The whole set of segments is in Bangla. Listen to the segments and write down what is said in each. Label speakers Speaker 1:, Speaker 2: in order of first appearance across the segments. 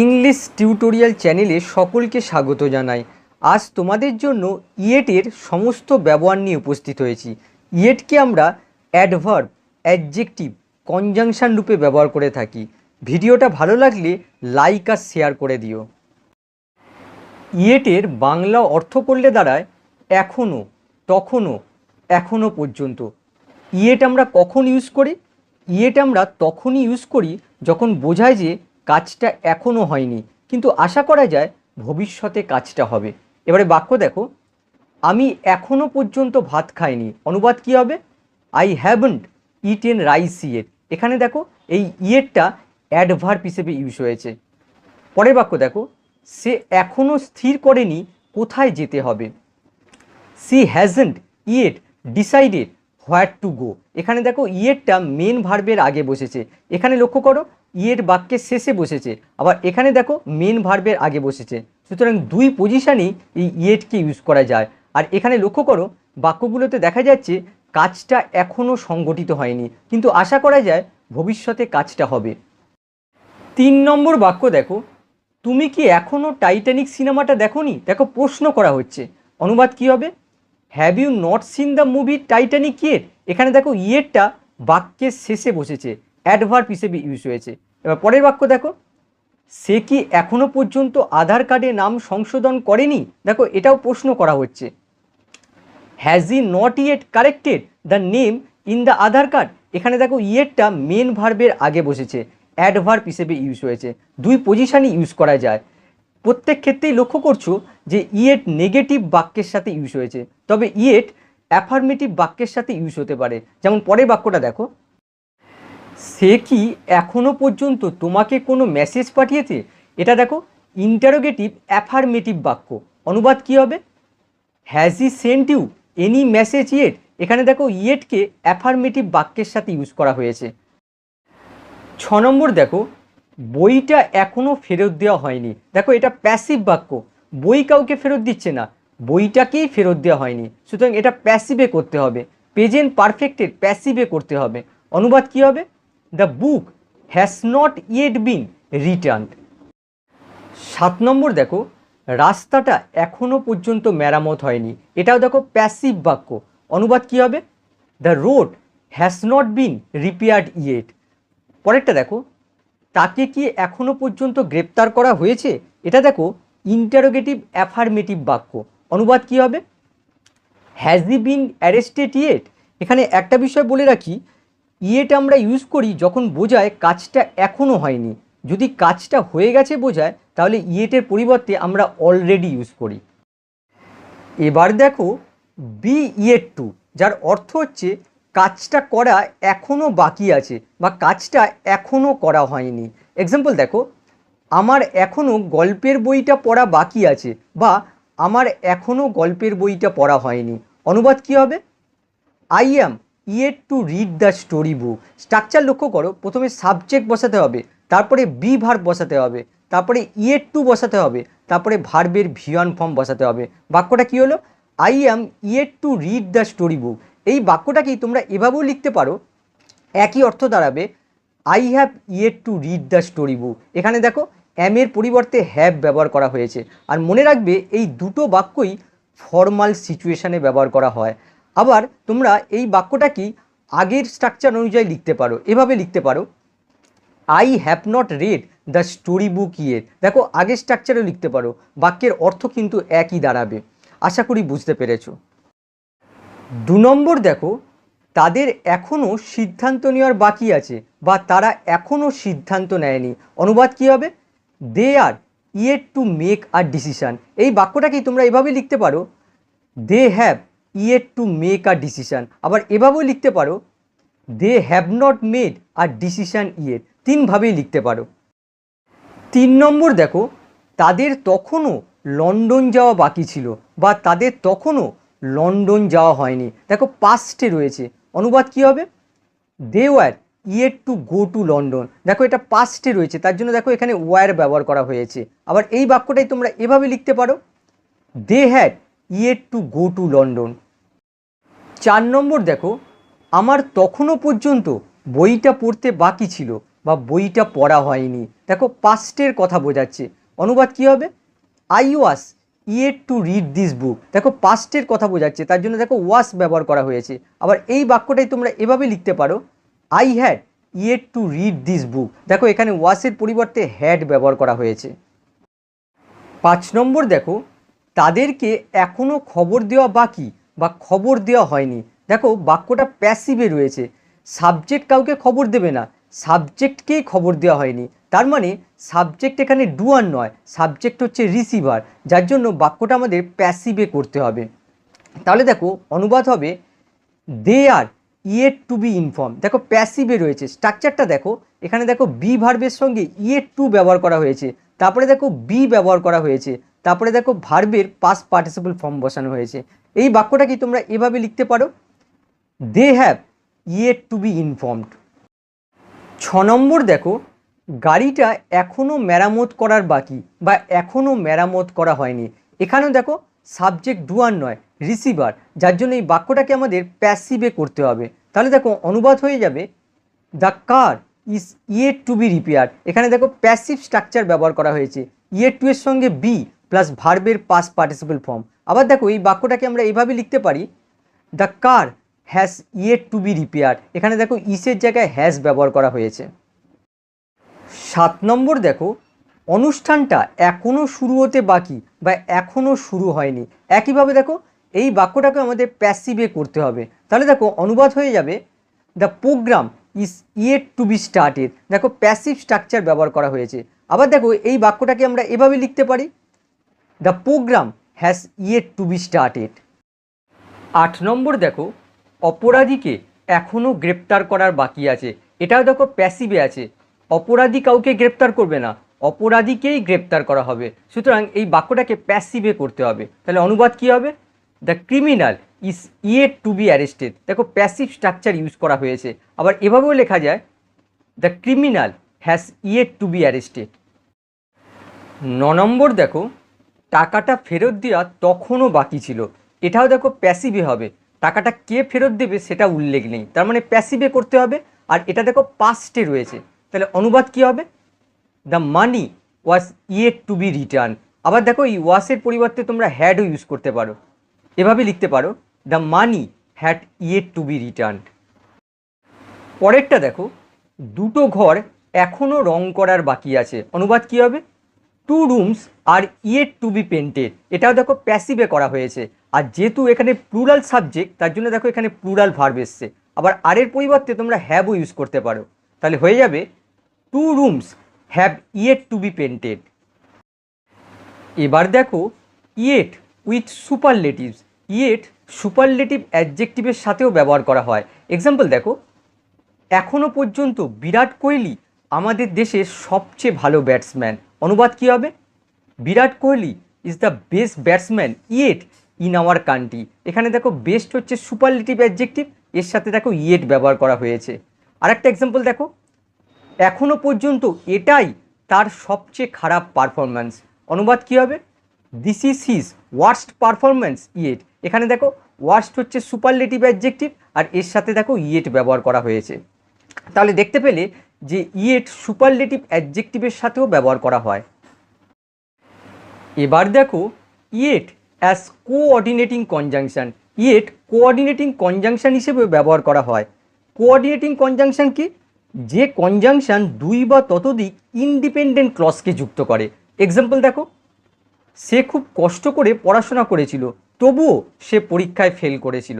Speaker 1: ইংলিশ টিউটোরিয়াল চ্যানেলে সকলকে স্বাগত জানাই। আজ তোমাদের জন্য ইয়েটের সমস্ত ব্যবহার নিয়ে উপস্থিত হয়েছি। ইয়েটকে আমরা অ্যাডভার্ব, অ্যাডজেক্টিভ, কনজাংশন রূপে ব্যবহার করে থাকি। ভিডিওটা ভালো লাগলে লাইক আর শেয়ার করে দিও। ইয়েটের বাংলা অর্থ করলে দাঁড়ায় এখনও, তখনও, এখনও পর্যন্ত। ইয়েট আমরা কখন ইউজ করি? ইয়েট আমরা তখনই ইউজ করি যখন বোঝায় যে কাজটা এখনও হয়নি, কিন্তু আশা করা যায় ভবিষ্যতে কাজটা হবে। এবারে বাক্য দেখো, আমি এখনও পর্যন্ত ভাত খাইনি। অনুবাদ কী হবে? I haven't eaten rice yet. এখানে দেখো এই ইয়েটটা অ্যাডভার্ব হিসেবে ইউজ হয়েছে। পরের বাক্য দেখো, সে এখনও স্থির করেনি কোথায় যেতে হবে। She hasn't yet decided where to go. এখানে দেখো ইয়েটটা মেন ভার্বের আগে বসেছে। এখানে লক্ষ্য করো ইয়েট বাক্যের শেষে বসেছে, আবার এখানে দেখো মেন ভার্বের আগে বসেছে। সুতরাং দুই পজিশানেই এই ইয়েটকে ইউজ করা যায়। আর এখানে লক্ষ্য করো বাক্যগুলোতে দেখা যাচ্ছে কাজটা এখনও সংগঠিত হয়নি, কিন্তু আশা করা যায় ভবিষ্যতে কাজটা হবে। 3 নম্বর বাক্য দেখো, তুমি কি এখনও টাইটানিক সিনেমাটা দেখোনি? দেখো প্রশ্ন করা হচ্ছে। অনুবাদ কী হবে? Have you not seen the movie Titanic yet? এখানে দেখো ইয়েটটা বাক্যের শেষে বসেছে, অ্যাডভার্ব হিসেবে ইউজ হয়েছে। এবার পরের বাক্য দেখো, সে কি এখনো পর্যন্ত আধার কার্ডে নাম সংশোধন করেনি? দেখো এটাও প্রশ্ন করা হচ্ছে। Has E not yet corrected the name in the Aadhaar card? এখানে দেখো ইয়েটটা মেন ভার্বের আগে বসেছে, অ্যাডভার্ব হিসেবে ইউজ হয়েছে। দুই পজিশানই ইউজ করা যায়। প্রত্যেক ক্ষেত্রেই লক্ষ্য করছো যে ইয়েট নেগেটিভ বাক্যের সাথে ইউজ হয়েছে, তবে ইয়েট অ্যাফার্মেটিভ বাক্যের সাথে ইউজ হতে পারে। যেমন পরের বাক্যটা দেখো, সে কি এখনো পর্যন্ত তোমাকে কোনো মেসেজ পাঠিয়েছে? এটা দেখো ইন্টারোগেটিভ অ্যাফার্মেটিভ বাক্য। অনুবাদ কী হবে? Has he sent you any message yet? এখানে দেখো ইয়েটকে অ্যাফার্মেটিভ বাক্যের সাথে ইউজ করা হয়েছে। 6 নম্বর দেখো, বইটা এখনও ফেরত দেওয়া হয়নি। দেখো এটা প্যাসিভ বাক্য, বই কাউকে ফেরত দিচ্ছে না, বইটাকেই ফেরত দেওয়া হয়নি। সুতরাং এটা প্যাসিভে করতে হবে, প্রেজেন্ট পারফেক্টের প্যাসিভে করতে হবে। অনুবাদ কী হবে? The book has not yet bin returned. 7 নম্বর দেখো, রাস্তাটা এখনও পর্যন্ত মেরামত হয়নি। এটাও দেখো প্যাসিভ বাক্য। অনুবাদ কী হবে? The road has not been repaired yet. পরেরটা দেখো, তাকে কি এখনও পর্যন্ত গ্রেপ্তার করা হয়েছে? এটা দেখো ইন্টারোগেটিভ অ্যাফার্মেটিভ বাক্য। অনুবাদ কী হবে? Has E been arrested yet? এখানে একটা বিষয় বলে রাখি, ইয়েট আমরা ইউজ করি যখন বোঝায় কাজটা এখনও হয়নি। যদি কাজটা হয়ে গেছে বোঝায় তাহলে ইয়েটের পরিবর্তে আমরা অলরেডি ইউজ করি। এবার দেখো বি ইয়েট টু, যার অর্থ হচ্ছে কাজটা করা এখনও বাকি আছে বা কাজটা এখনও করা হয়নি। এক্সাম্পল দেখো, আমার এখনও গল্পের বইটা পড়া বাকি আছে, বা আমার এখনও গল্পের বইটা পড়া হয়নি। অনুবাদ কী হবে? I am yet to read the story book. Structure লক্ষ্য করো, প্রথমে সাবজেক্ট বসাতে হবে, তারপরে বি ভার্ব বসাতে হবে, তারপরে ইয়েট টু বসাতে হবে, তারপরে ভার্বের ভি1 ফর্ম বসাতে হবে। বাক্যটা কী হলো? I am yet to read the story book. এই বাক্যটাকেই তোমরা এভাবেও লিখতে পারো, একই অর্থ দাঁড়াবে I have yet to read the story book. এখানে দেখো অ্যামের পরিবর্তে হ্যাভ ব্যবহার করা হয়েছে। আর মনে রাখবে এই দুটো বাক্যই ফর্মাল সিচুয়েশানে ব্যবহার করা হয়। আবার তোমরা এই বাক্যটাকেই আগের স্ট্রাকচার অনুযায়ী লিখতে পারো, এভাবে লিখতে পারো, I have not red the story book yet. দেখো আগের স্ট্রাকচারেও লিখতে পারো, বাক্যের অর্থ কিন্তু একই দাঁড়াবে। আশা করি বুঝতে পেরেছো। 2 নম্বর দেখো, তাদের এখনও সিদ্ধান্ত নেওয়ার বাকি আছে বা তারা এখনও সিদ্ধান্ত নেয়নি। অনুবাদ কী হবে? They are yet to make a decision. এই বাক্যটাকেই তোমরা এভাবে লিখতে পারো, they have yet to make a decision. আবার এভাবেও লিখতে পারো, they have not made a decision yet. 3ভাবেই লিখতে পারো। 3 নম্বর দেখো, তাদের তখনও লন্ডন যাওয়া বাকি ছিল বা তাদের তখনও লন্ডন যাওয়া হয়নি। দেখো পাস্টে রয়েছে। অনুবাদ কী হবে? They were yet to go to London. দেখো এটা পাস্টে রয়েছে, তার জন্য দেখো এখানে ওয়ার ব্যবহার করা হয়েছে। আবার এই বাক্যটাই তোমরা এভাবে লিখতে পারো, they had yet to go to London. 4 নম্বর দেখো, আমার তখনও পর্যন্ত বইটা পড়তে বাকি ছিল বা বইটা পড়া হয়নি। দেখো পাস্টের কথা বোঝাচ্ছে। অনুবাদ কী হবে? I was yet to read this book. দেখো পাস্টের কথা বোঝাচ্ছে, তার জন্য দেখো ওয়াজ ব্যবহার করা হয়েছে। আবার এই বাক্যটাই তোমরা এভাবে লিখতে পারো, I had yet to read this book. দেখো এখানে ওয়াজের পরিবর্তে হ্যাড ব্যবহার করা হয়েছে। 5 নম্বর দেখো, তাদেরকে এখনও খবর দেওয়া বাকি বা খবর দেওয়া হয়নি। দেখো বাক্যটা প্যাসিভে রয়েছে, সাবজেক্ট কাউকে খবর দেবে না, সাবজেক্টকেই খবর দেওয়া হয়নি। তার মানে সাবজেক্ট এখানে ডুয়ার নয়, সাবজেক্ট হচ্ছে রিসিভার, যার জন্য বাক্যটা আমাদের প্যাসিভে করতে হবে। তাহলে দেখো অনুবাদ হবে, they are yet to be inform. দেখো প্যাসিভে রয়েছে, স্ট্রাকচারটা দেখো, এখানে দেখো বি ভার্বের সঙ্গে ইয়েট টু ব্যবহার করা হয়েছে, তারপরে দেখো বি ব্যবহার করা হয়েছে, তারপরে দেখো ভার্বের পাস্ট পার্টিসিপল ফর্ম বসানো হয়েছে। এই বাক্যটা কি তোমরা এভাবে লিখতে পারো, they have yet to be informed. 6 নম্বর দেখো, গাড়িটা এখনও মেরামত করার বাকি বা এখনও মেরামত করা হয়নি। এখানেও দেখো সাবজেক্ট ডুয়ার নয়, রিসিভার, যার জন্য এই বাক্যটাকে আমাদের প্যাসিভে করতে হবে। তাহলে দেখো অনুবাদ হয়ে যাবে, the car is yet to be repair. এখানে দেখো প্যাসিভ স্ট্রাকচার ব্যবহার করা হয়েছে, ইয়েট টু এর সঙ্গে বি প্লাস ভার্বের পাস্ট পার্টিসিপল ফর্ম। আবার দেখো এই বাক্যটাকে আমরা এইভাবে লিখতে পারি, the car has yet to be repair. এখানে দেখো ইসের জায়গায় হ্যাজ ব্যবহার করা হয়েছে। 7 নম্বর দেখো, অনুষ্ঠানটা এখনও শুরু হতে বাকি বা এখনও শুরু হয়নি। একইভাবে দেখো এই বাক্যটাকে আমাদের প্যাসিভে করতে হবে। তাহলে দেখো অনুবাদ হয়ে যাবে, the programme is yet to be started. দেখো প্যাসিভ স্ট্রাকচার ব্যবহার করা হয়েছে। আবার দেখো এই বাক্যটাকে আমরা এভাবে লিখতে পারি, the programme has yet to be started. 8 নম্বর দেখো, অপরাধীকে এখনও গ্রেপ্তার করার বাকি আছে। এটাও দেখো প্যাসিভে আছে, অপরাধী কাউকে গ্রেপ্তার করবে না, অপরাধীকেই গ্রেপ্তার করা হবে। সুতরাং এই বাক্যটাকে প্যাসিভে করতে হবে। তাহলে অনুবাদ কী হবে, the criminal is yet to be arrested. দেখো প্যাসিভ স্ট্রাকচার ইউজ করা হয়েছে। আবার এভাবেও লেখা যায়, the criminal has yet to be arrested. 9 নম্বর দেখো, টাকাটা ফেরত দেওয়া তখনও বাকি ছিল। এটাও দেখো প্যাসিভে হবে, টাকাটা কে ফেরত দেবে সেটা উল্লেখ নেই, তার মানে প্যাসিভে করতে হবে। আর এটা দেখো পাস্টে রয়েছে, তাহলে অনুবাদ কী হবে, the money was yet to be return. আবার দেখো এই ওয়াসের পরিবর্তে তোমরা হ্যাডও ইউজ করতে পারো, এভাবে লিখতে পারো, the money had yet to be return. পরেরটা দেখো, দুটো ঘর এখনও রং করার বাকি আছে। অনুবাদ কী হবে, two rooms are yet to be painted. এটাও দেখো প্যাসিভে করা হয়েছে। আর যেহেতু এখানে প্লুরাল সাবজেক্ট, তার জন্য দেখো এখানে প্লুরাল ভার্ব এসছে। আবার আর এর পরিবর্তে তোমরা হ্যাভও ইউজ করতে পারো, তাহলে হয়ে যাবে, two rooms have yet to be painted. এবার দেখো, yet with superlatives. Yet superlative অ্যাডজেক্টিভের সাথেও ব্যবহার করা হয়। এক্সাম্পল দেখো, এখনও পর্যন্ত বিরাট কোহলি আমাদের দেশের সবচেয়ে ভালো ব্যাটসম্যান। অনুবাদ কী হবে, Virat Kohli is the best batsman yet in our country. এখানে দেখো বেস্ট হচ্ছে সুপারলেটিভ অ্যাডজেক্টিভ, এর সাথে দেখো ইয়েট ব্যবহার করা হয়েছে। আরেকটা এক্সাম্পল দেখো, এখনও পর্যন্ত এটাই তার সবচেয়ে খারাপ পারফরম্যান্স। অনুবাদ কী হবে, this is his worst performance yet. এখানে দেখো ওয়ার্স্ট হচ্ছে সুপারলেটিভ অ্যাডজেক্টিভ, আর এর সাথে দেখো ইয়েট ব্যবহার করা হয়েছে। তাহলে দেখতে পেলে যে ইয়েট সুপারলেটিভ অ্যাডজেক্টিভের সাথেও ব্যবহার করা হয়। এবার দেখো, yet as coordinating conjunction. Yet coordinating conjunction হিসেবে ব্যবহার করা হয়। কোঅর্ডিনেটিং কনজাংশন কি, যে কনজাংশন দুই বা ততোধিক ইন্ডিপেন্ডেন্ট ক্লজকে যুক্ত করে। এক্সাম্পল দেখো, সে খুব কষ্ট করে পড়াশোনা করেছিল, তবুও সে পরীক্ষায় ফেল করেছিল।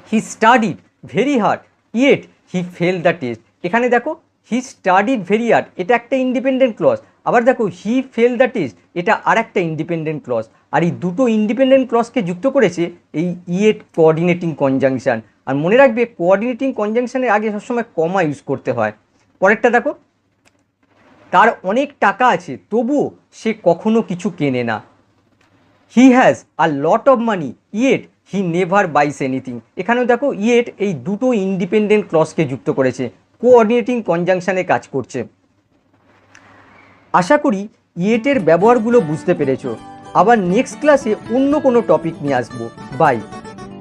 Speaker 1: হি studied very hard yet he fail the test. এখানে দেখো হি স্টাডিড ভেরি হার্ড, এটা একটা ইন্ডিপেন্ডেন্ট ক্লজ। আবার দেখো হি ফেল দ্য টেস্ট, এটা আর একটা ইন্ডিপেন্ডেন্ট ক্লজ। আর এই দুটো ইন্ডিপেন্ডেন্ট ক্লজকে যুক্ত করেছে এই ইয়েট কোঅর্ডিনেটিং কনজাংশন। আর মনে রাখবে কোঅর্ডিনেটিং কনজাংশনের আগে সবসময় কমা ইউজ করতে হয়। পরেরটা দেখো, তার অনেক টাকা আছে তবুও সে কখনো কিছু কেনে না। He has a lot of money yet he never buys anything. এখানেও দেখো ইয়েট এই দুটো ইন্ডিপেন্ডেন্ট ক্লজকে যুক্ত করেছে, কোঅর্ডিনেটিং কনজাংশনে কাজ করছে। আশা করি ইয়েটের ব্যবহারগুলো বুঝতে পেরেছো। আবার নেক্সট ক্লাসে অন্য কোনো টপিক নিয়ে আসবো। বাই।